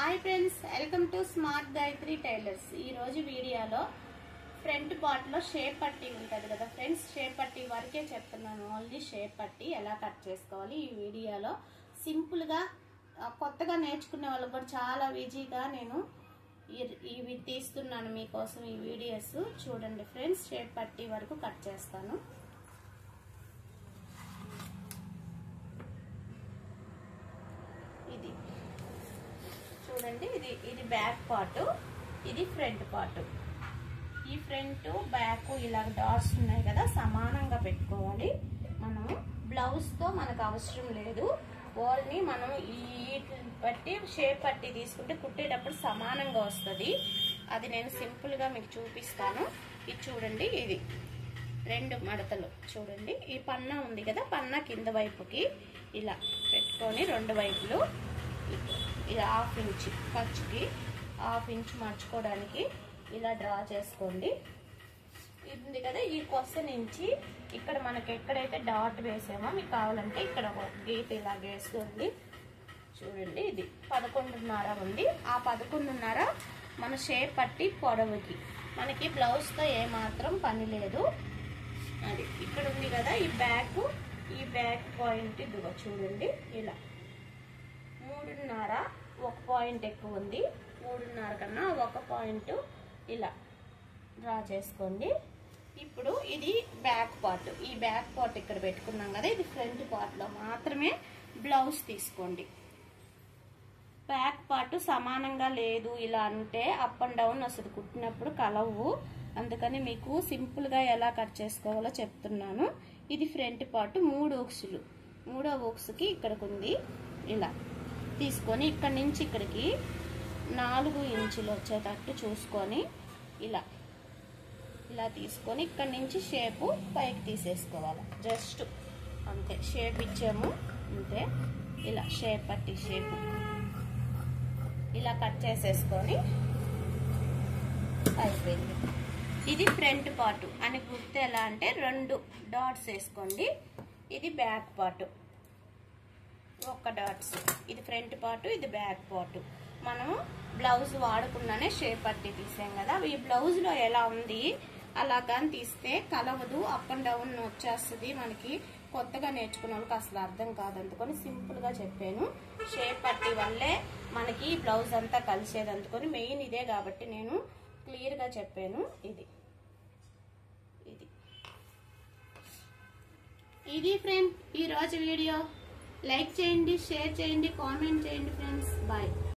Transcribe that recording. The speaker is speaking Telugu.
Hi friends, welcome to smart Gayatri tailors. ఈ రోజు వీడియోలో ఫ్రంట్ పార్ట్ లో షేప్ పట్టీ ఉంటుంది కదా ఫ్రెండ్స్, షేప్ పట్టీ వరకే చెప్తున్నాను. ఓన్లీ షేప్ పట్టీ ఎలా కట్ చేసుకోవాలి ఈ వీడియోలో సింపుల్ గా కొత్తగా నేర్చుకునే వాళ్ళకి కూడా చాలా ఈజీగా నేను ఇవి తీస్తున్నాను మీకోసం. ఈ వీడియోస్ చూడండి ఫ్రెండ్స్, షేప్ పట్టీ వరకు కట్ చేస్తాను. ఇది చూడండి, ఇది బ్యాక్ పార్ట్, ఇది ఫ్రంట్ పార్ట్. ఈ ఫ్రంట్ బ్యాక్ ఇలా డాట్స్ ఉన్నాయి కదా, సమానంగా పెట్టుకోవాలి. మనము బ్లౌజ్ తో మనకు అవసరం లేదు, ఓన్లీ మనం ఈ బట్టి షేప్ పట్టి తీసుకుంటే కుట్టేటప్పుడు సమానంగా వస్తుంది. అది నేను సింపుల్ గా మీకు చూపిస్తాను. ఇది చూడండి, ఇది రెండు మడతలు చూడండి. ఈ పన్నా ఉంది కదా, పన్నా కింద వైపుకి ఇలా పెట్టుకొని రెండు వైపులు ఇది హాఫ్ ఇంచ్ ఖర్చుకి హాఫ్ ఇంచ్ మర్చుకోవడానికి ఇలా డ్రా చేసుకోండి. ఇది ఉంది కదా, ఈ కొస నుంచి ఇక్కడ మనకి ఎక్కడైతే డాట్ వేసామో మీకు కావాలంటే ఇక్కడ ఒక గీత ఇలా వేసుకోండి. చూడండి, ఇది 11.5 ఉంది. ఆ 11.5 మన షేప్ పట్టి పొడవుకి, మనకి బ్లౌజ్తో ఏమాత్రం పని లేదు. అది ఇక్కడ ఉంది కదా, ఈ బ్యాక్ పాయింట్ ఇదిగో చూడండి, ఇలా 3.5 ఒక పాయింట్ ఎక్కువ ఉంది. 3.5 కన్నా ఒక పాయింట్ ఇలా డ్రా చేసుకోండి. ఇప్పుడు ఇది బ్యాక్ పార్ట్, ఈ బ్యాక్ పార్ట్ ఇక్కడ పెట్టుకున్నాం కదా, ఇది ఫ్రంట్ పార్ట్ లో మాత్రమే బ్లౌజ్ తీసుకోండి. బ్యాక్ పార్ట్ సమానంగా లేదు ఇలా అంటే అప్ అండ్ డౌన్ అసలు కుట్టినప్పుడు కలవు. అందుకని మీకు సింపుల్ గా ఎలా కట్ చేసుకోవాలో చెప్తున్నాను. ఇది ఫ్రంట్ పార్ట్ 3 ఊక్సులు, 3వ ఊక్సుకి ఇక్కడికి ఉంది. ఇలా తీసుకొని ఇక్కడ నుంచి ఇక్కడికి 4 ఇంచులు వచ్చేటట్టు చూసుకొని ఇలా తీసుకొని ఇక్కడ నుంచి షేపు పైకి తీసేసుకోవాలి. జస్ట్ అంతే, షేప్ ఇచ్చాము అంతే. ఇలా షేప్ పట్టి షేపు ఇలా కట్ చేసేసుకొని అయిపోయింది. ఇది ఫ్రంట్ పార్ట్ అని గుర్తు ఎలా అంటే 2 డాట్స్ వేసుకోండి. ఇది బ్యాక్ పార్ట్, ఒక డాట్స్. ఇది ఫ్రంట్ పార్ట్, ఇది బ్యాక్ పార్ట్. మనము బ్లౌజ్ వాడకుండానే షేప్ పట్టి తీసాం కదా, ఈ బ్లౌజ్ లో ఎలా ఉంది అలాగని తీస్తే కలవదు, అప్ అండ్ డౌన్ వచ్చేస్తుంది. మనకి కొత్తగా నేర్చుకున్న వాళ్ళకి అసలు అర్థం కాదు. అందుకని సింపుల్ గా చెప్పాను. షేప్ పట్టి వల్లే మనకి బ్లౌజ్ అంతా కలిసేది. అందుకని మెయిన్ ఇదే కాబట్టి నేను క్లియర్ గా చెప్పాను. ఇది ఫ్రెండ్ ఈ రోజు వీడియో. లైక్ చేయండి, షేర్ చేయండి, కామెంట్ చేయండి ఫ్రెండ్స్. బాయ్.